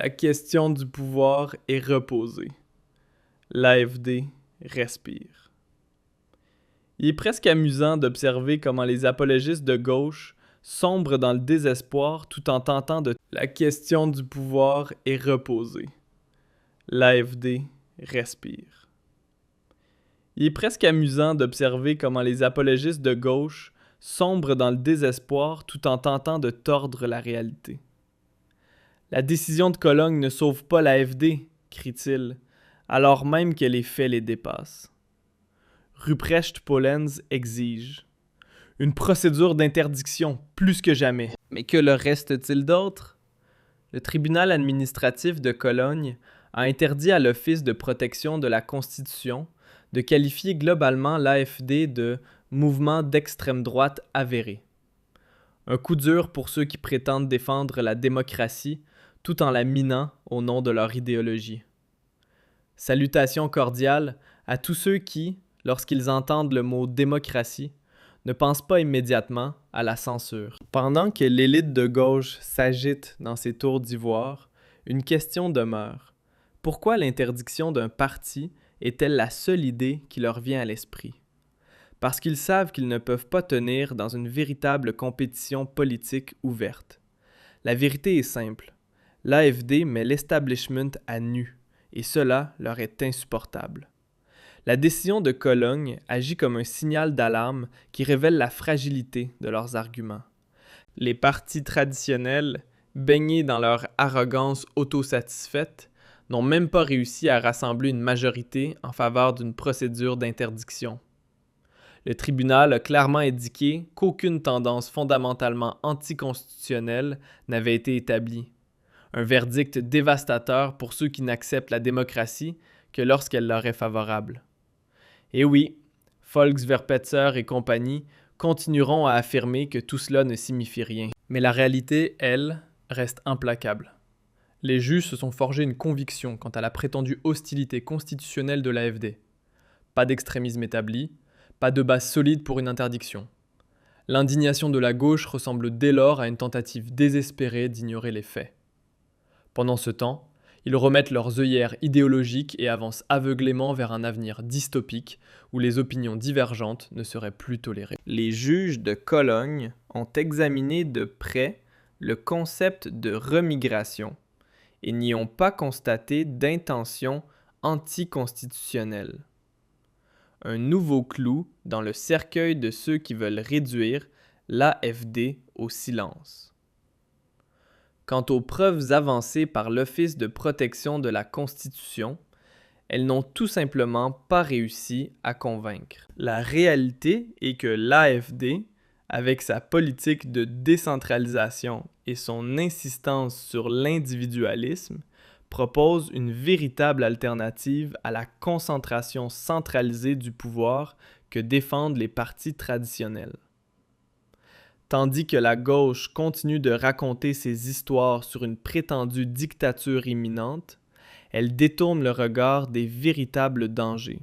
La question du pouvoir est reposée. L'AFD respire. Il est presque amusant d'observer comment les apologistes de gauche sombrent dans le désespoir tout en tentant de... La question du pouvoir est reposée. L'AFD respire. Il est presque amusant d'observer comment les apologistes de gauche sombrent dans le désespoir tout en tentant de tordre la réalité. La décision de Cologne ne sauve pas l'AFD, crie-t-il, alors même que les faits les dépassent. Ruprecht Polenz exige une procédure d'interdiction plus que jamais. Mais que leur reste-t-il d'autre? Le tribunal administratif de Cologne a interdit à l'Office de protection de la Constitution de qualifier globalement l'AFD de mouvement d'extrême droite avéré. Un coup dur pour ceux qui prétendent défendre la démocratie tout en la minant au nom de leur idéologie. Salutations cordiales à tous ceux qui, lorsqu'ils entendent le mot démocratie, ne pensent pas immédiatement à la censure. Pendant que l'élite de gauche s'agite dans ses tours d'ivoire, une question demeure. Pourquoi l'interdiction d'un parti est-elle la seule idée qui leur vient à l'esprit? Parce qu'ils savent qu'ils ne peuvent pas tenir dans une véritable compétition politique ouverte. La vérité est simple. L'AFD met l'establishment à nu, et cela leur est insupportable. La décision de Cologne agit comme un signal d'alarme qui révèle la fragilité de leurs arguments. Les partis traditionnels, baignés dans leur arrogance autosatisfaite, n'ont même pas réussi à rassembler une majorité en faveur d'une procédure d'interdiction. Le tribunal a clairement indiqué qu'aucune tendance fondamentalement anticonstitutionnelle n'avait été établie. Un verdict dévastateur pour ceux qui n'acceptent la démocratie que lorsqu'elle leur est favorable. Et oui, Volksverpetzer et compagnie continueront à affirmer que tout cela ne signifie rien. Mais la réalité, elle, reste implacable. Les juges se sont forgés une conviction quant à la prétendue hostilité constitutionnelle de l'AFD. Pas d'extrémisme établi, pas de base solide pour une interdiction. L'indignation de la gauche ressemble dès lors à une tentative désespérée d'ignorer les faits. Pendant ce temps, ils remettent leurs œillères idéologiques et avancent aveuglément vers un avenir dystopique où les opinions divergentes ne seraient plus tolérées. Les juges de Cologne ont examiné de près le concept de remigration et n'y ont pas constaté d'intention anticonstitutionnelle. Un nouveau clou dans le cercueil de ceux qui veulent réduire l'AFD au silence. Quant aux preuves avancées par l'Office de protection de la Constitution, elles n'ont tout simplement pas réussi à convaincre. La réalité est que l'AFD, avec sa politique de décentralisation et son insistance sur l'individualisme, propose une véritable alternative à la concentration centralisée du pouvoir que défendent les partis traditionnels. Tandis que la gauche continue de raconter ses histoires sur une prétendue dictature imminente, elle détourne le regard des véritables dangers.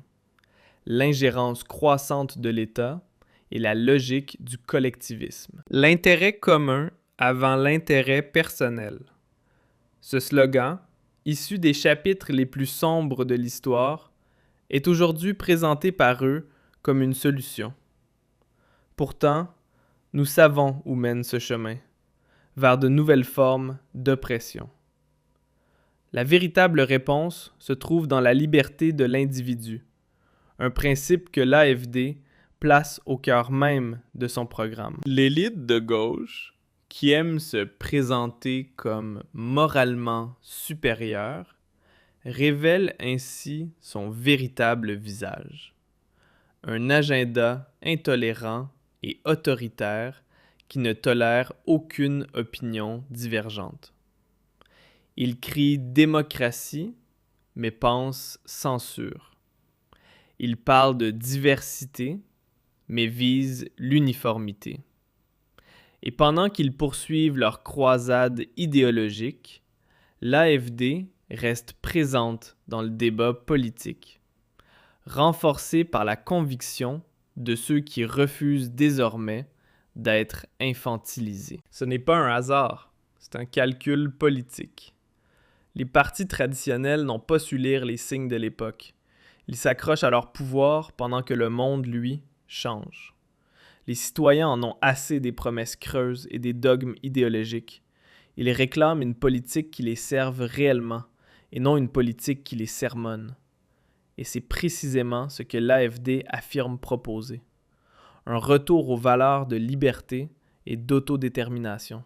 L'ingérence croissante de l'État et la logique du collectivisme. L'intérêt commun avant l'intérêt personnel. Ce slogan, issu des chapitres les plus sombres de l'histoire, est aujourd'hui présenté par eux comme une solution. Pourtant, nous savons où mène ce chemin, vers de nouvelles formes d'oppression. La véritable réponse se trouve dans la liberté de l'individu, un principe que l'AFD place au cœur même de son programme. L'élite de gauche, qui aime se présenter comme moralement supérieure, révèle ainsi son véritable visage. Un agenda intolérant et autoritaire qui ne tolère aucune opinion divergente. Il crie démocratie, mais pense censure. Il parle de diversité, mais vise l'uniformité. Et pendant qu'ils poursuivent leur croisade idéologique, l'AFD reste présente dans le débat politique, renforcée par la conviction de ceux qui refusent désormais d'être infantilisés. Ce n'est pas un hasard, c'est un calcul politique. Les partis traditionnels n'ont pas su lire les signes de l'époque. Ils s'accrochent à leur pouvoir pendant que le monde, lui, change. Les citoyens en ont assez des promesses creuses et des dogmes idéologiques. Ils réclament une politique qui les serve réellement et non une politique qui les sermonne. Et c'est précisément ce que l'AFD affirme proposer. Un retour aux valeurs de liberté et d'autodétermination.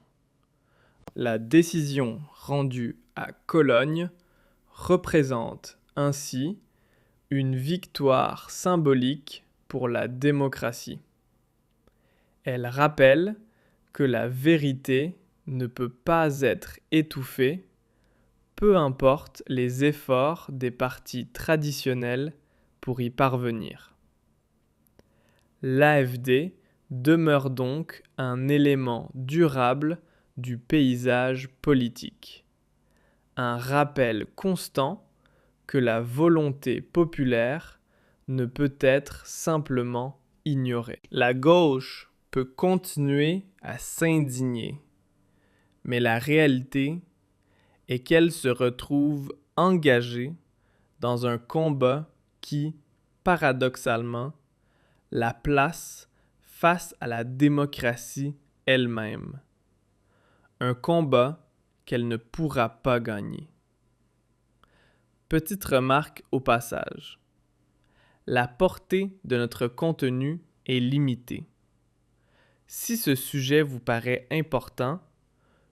La décision rendue à Cologne représente ainsi une victoire symbolique pour la démocratie. Elle rappelle que la vérité ne peut pas être étouffée, peu importe les efforts des partis traditionnels pour y parvenir. L'AFD demeure donc un élément durable du paysage politique. Un rappel constant que la volonté populaire ne peut être simplement ignorée. La gauche peut continuer à s'indigner, mais la réalité est qu'elle se retrouve engagée dans un combat qui, paradoxalement, la place face à la démocratie elle-même. Un combat qu'elle ne pourra pas gagner. Petite remarque au passage. La portée de notre contenu est limitée. Si ce sujet vous paraît important,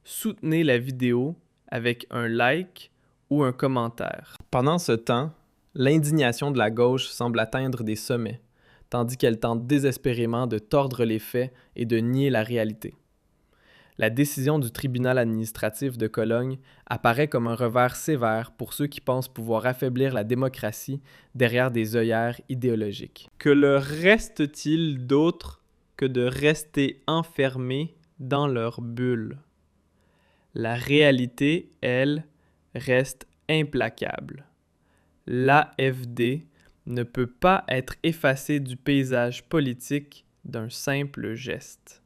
soutenez la vidéo avec un like ou un commentaire. Pendant ce temps, l'indignation de la gauche semble atteindre des sommets, tandis qu'elle tente désespérément de tordre les faits et de nier la réalité. La décision du tribunal administratif de Cologne apparaît comme un revers sévère pour ceux qui pensent pouvoir affaiblir la démocratie derrière des œillères idéologiques. Que leur reste-t-il d'autre que de rester enfermés dans leur bulle? La réalité, elle, reste implacable. L'AFD ne peut pas être effacée du paysage politique d'un simple geste.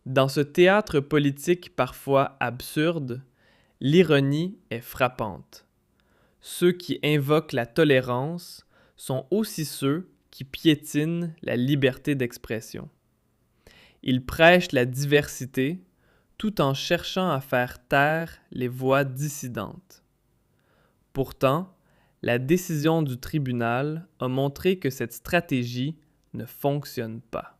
Dans ce théâtre politique parfois absurde, l'ironie est frappante. Ceux qui invoquent la tolérance sont aussi ceux qui piétinent la liberté d'expression. Ils prêchent la diversité tout en cherchant à faire taire les voix dissidentes. Pourtant, la décision du tribunal a montré que cette stratégie ne fonctionne pas.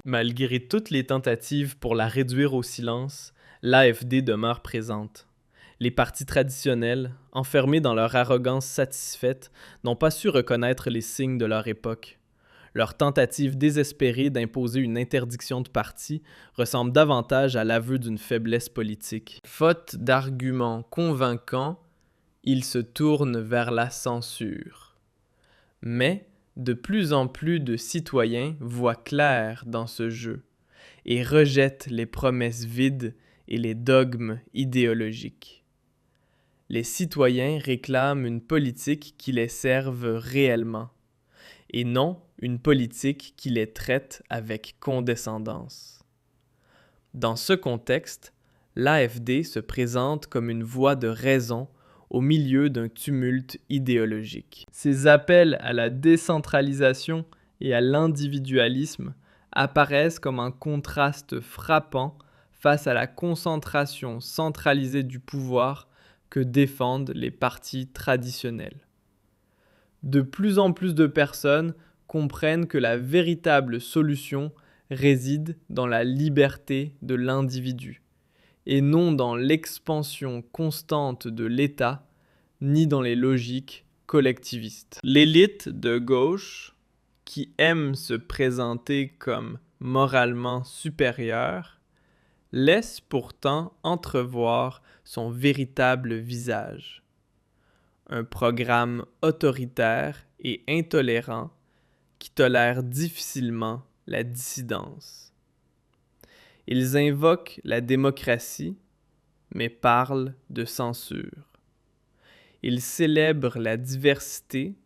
Malgré toutes les tentatives pour la réduire au silence, l'AFD demeure présente. Les partis traditionnels, enfermés dans leur arrogance satisfaite, n'ont pas su reconnaître les signes de leur époque. Leur tentative désespérée d'imposer une interdiction de parti ressemble davantage à l'aveu d'une faiblesse politique. Faute d'arguments convaincants, ils se tournent vers la censure. Mais de plus en plus de citoyens voient clair dans ce jeu et rejettent les promesses vides et les dogmes idéologiques. Les citoyens réclament une politique qui les serve réellement, et non une politique qui les traite avec condescendance. Dans ce contexte, l'AFD se présente comme une voix de raison au milieu d'un tumulte idéologique. Ces appels à la décentralisation et à l'individualisme apparaissent comme un contraste frappant face à la concentration centralisée du pouvoir que défendent les partis traditionnels. De plus en plus de personnes comprennent que la véritable solution réside dans la liberté de l'individu, et non dans l'expansion constante de l'État, ni dans les logiques collectivistes. L'élite de gauche, qui aime se présenter comme moralement supérieure, laisse pourtant entrevoir son véritable visage. Un programme autoritaire et intolérant qui tolère difficilement la dissidence. Ils invoquent la démocratie, mais parlent de censure. Ils célèbrent la diversité,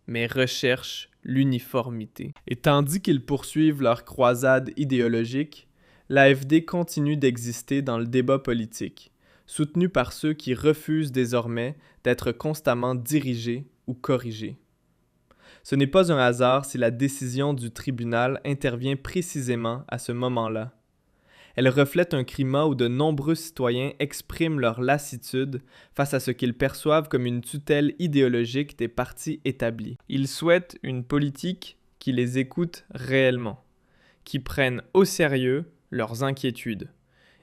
mais recherchent l'uniformité. Et tandis qu'ils poursuivent leur croisade idéologique, l'AFD continue d'exister dans le débat politique, soutenu par ceux qui refusent désormais d'être constamment dirigés ou corrigés. Ce n'est pas un hasard si la décision du tribunal intervient précisément à ce moment-là. Elle reflète un climat où de nombreux citoyens expriment leur lassitude face à ce qu'ils perçoivent comme une tutelle idéologique des partis établis. Ils souhaitent une politique qui les écoute réellement, qui prenne au sérieux leurs inquiétudes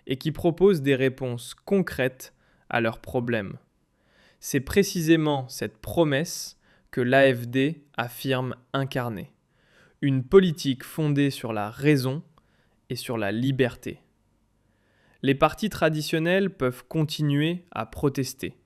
et qui propose des réponses concrètes à leurs problèmes. C'est précisément cette promesse que l'AfD affirme incarner. Une politique fondée sur la raison et sur la liberté. Les partis traditionnels peuvent continuer à protester,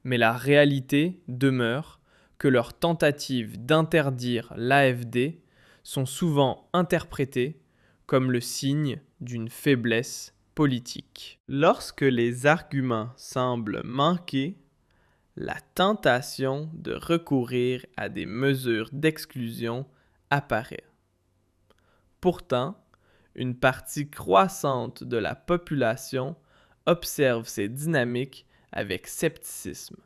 mais la réalité demeure que leurs tentatives d'interdire l'AfD sont souvent interprétées comme le signe d'une faiblesse politique. Lorsque les arguments semblent manquer, la tentation de recourir à des mesures d'exclusion apparaît. Pourtant, une partie croissante de la population observe ces dynamiques avec scepticisme.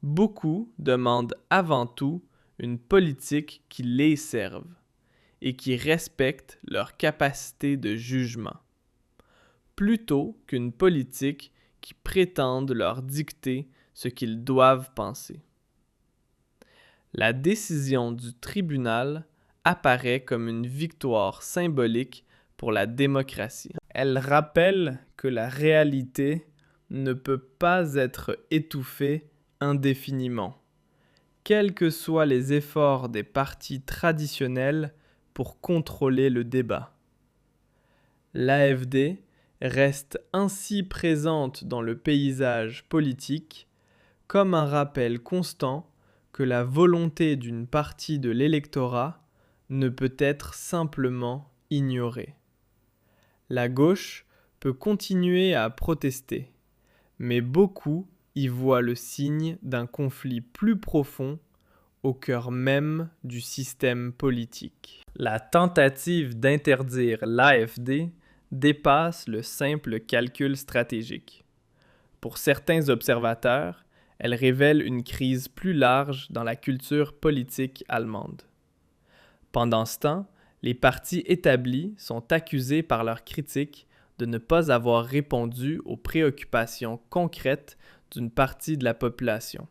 Beaucoup demandent avant tout une politique qui les serve et qui respecte leur capacité de jugement, plutôt qu'une politique qui prétende leur dicter ce qu'ils doivent penser. La décision du tribunal apparaît comme une victoire symbolique pour la démocratie. Elle rappelle que la réalité ne peut pas être étouffée indéfiniment, quels que soient les efforts des partis traditionnels pour contrôler le débat. L'AfD reste ainsi présente dans le paysage politique comme un rappel constant que la volonté d'une partie de l'électorat ne peut être simplement ignorée. La gauche peut continuer à protester, mais beaucoup y voient le signe d'un conflit plus profond au cœur même du système politique. La tentative d'interdire l'AfD dépasse le simple calcul stratégique. Pour certains observateurs, elle révèle une crise plus large dans la culture politique allemande. Pendant ce temps, les partis établis sont accusés par leurs critiques de ne pas avoir répondu aux préoccupations concrètes d'une partie de la population.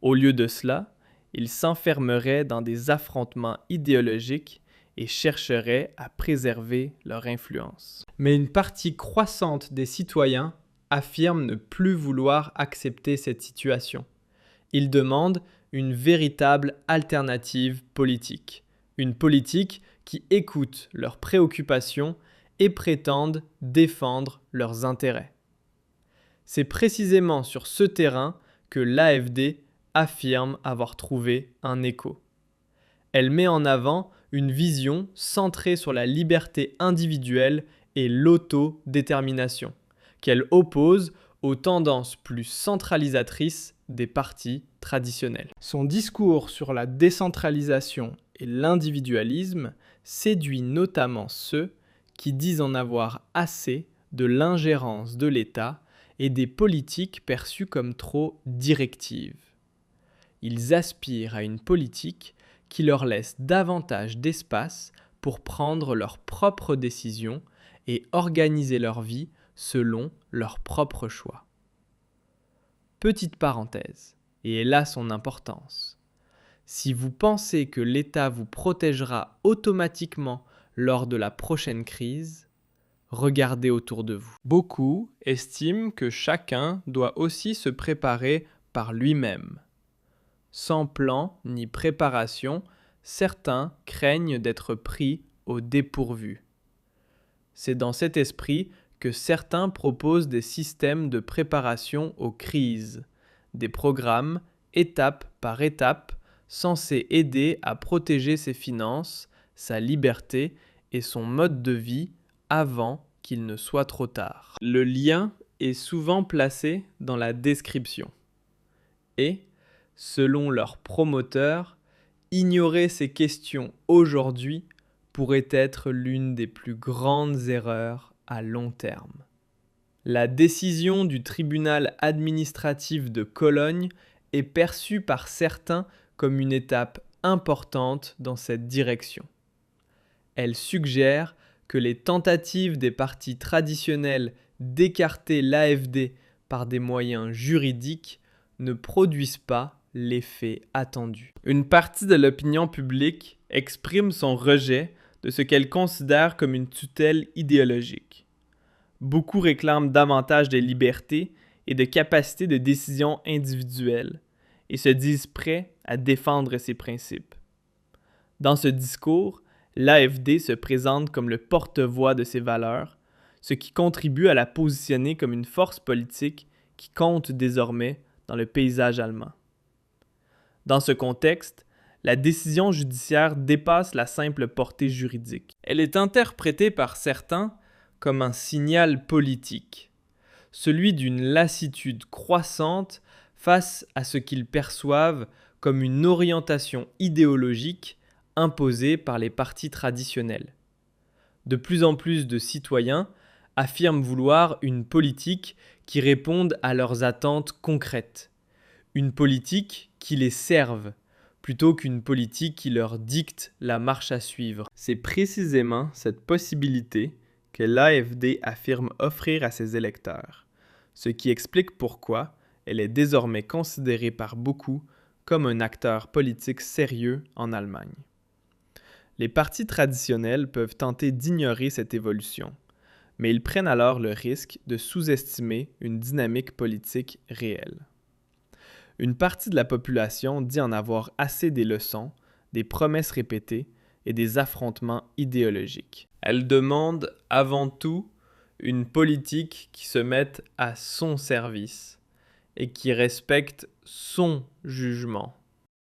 Au lieu de cela, ils s'enfermeraient dans des affrontements idéologiques et chercheraient à préserver leur influence. Mais une partie croissante des citoyens affirme ne plus vouloir accepter cette situation. Ils demandent une véritable alternative politique. Une politique qui écoute leurs préoccupations et prétende défendre leurs intérêts. C'est précisément sur ce terrain que l'AfD affirme avoir trouvé un écho. Elle met en avant une vision centrée sur la liberté individuelle et l'autodétermination, qu'elle oppose aux tendances plus centralisatrices des partis traditionnels. Son discours sur la décentralisation et l'individualisme séduit notamment ceux qui disent en avoir assez de l'ingérence de l'État et des politiques perçues comme trop directives. Ils aspirent à une politique qui leur laisse davantage d'espace pour prendre leurs propres décisions et organiser leur vie selon leurs propres choix. Petite parenthèse, et elle a son importance. Si vous pensez que l'État vous protégera automatiquement lors de la prochaine crise, regardez autour de vous. Beaucoup estiment que chacun doit aussi se préparer par lui-même. Sans plan ni préparation, certains craignent d'être pris au dépourvu. C'est dans cet esprit que certains proposent des systèmes de préparation aux crises, des programmes, étape par étape, censés aider à protéger ses finances, sa liberté et son mode de vie avant qu'il ne soit trop tard. Le lien est souvent placé dans la description. Et, selon leurs promoteurs, ignorer ces questions aujourd'hui pourrait être l'une des plus grandes erreurs à long terme. La décision du tribunal administratif de Cologne est perçue par certains comme une étape importante dans cette direction. Elle suggère que les tentatives des partis traditionnels d'écarter l'AfD par des moyens juridiques ne produisent pas l'effet attendu. Une partie de l'opinion publique exprime son rejet de ce qu'elle considère comme une tutelle idéologique. Beaucoup réclament davantage de liberté et de capacité de décision individuelle et se disent prêts à défendre ces principes. Dans ce discours, l'AfD se présente comme le porte-voix de ces valeurs, ce qui contribue à la positionner comme une force politique qui compte désormais dans le paysage allemand. Dans ce contexte, la décision judiciaire dépasse la simple portée juridique. Elle est interprétée par certains comme un signal politique, celui d'une lassitude croissante face à ce qu'ils perçoivent comme une orientation idéologique imposée par les partis traditionnels. De plus en plus de citoyens affirment vouloir une politique qui réponde à leurs attentes concrètes, une politique qui les serve, plutôt qu'une politique qui leur dicte la marche à suivre. C'est précisément cette possibilité que l'AfD affirme offrir à ses électeurs, ce qui explique pourquoi elle est désormais considérée par beaucoup comme un acteur politique sérieux en Allemagne. Les partis traditionnels peuvent tenter d'ignorer cette évolution, mais ils prennent alors le risque de sous-estimer une dynamique politique réelle. Une partie de la population dit en avoir assez des leçons, des promesses répétées et des affrontements idéologiques. Elle demande avant tout une politique qui se mette à son service et qui respecte son jugement.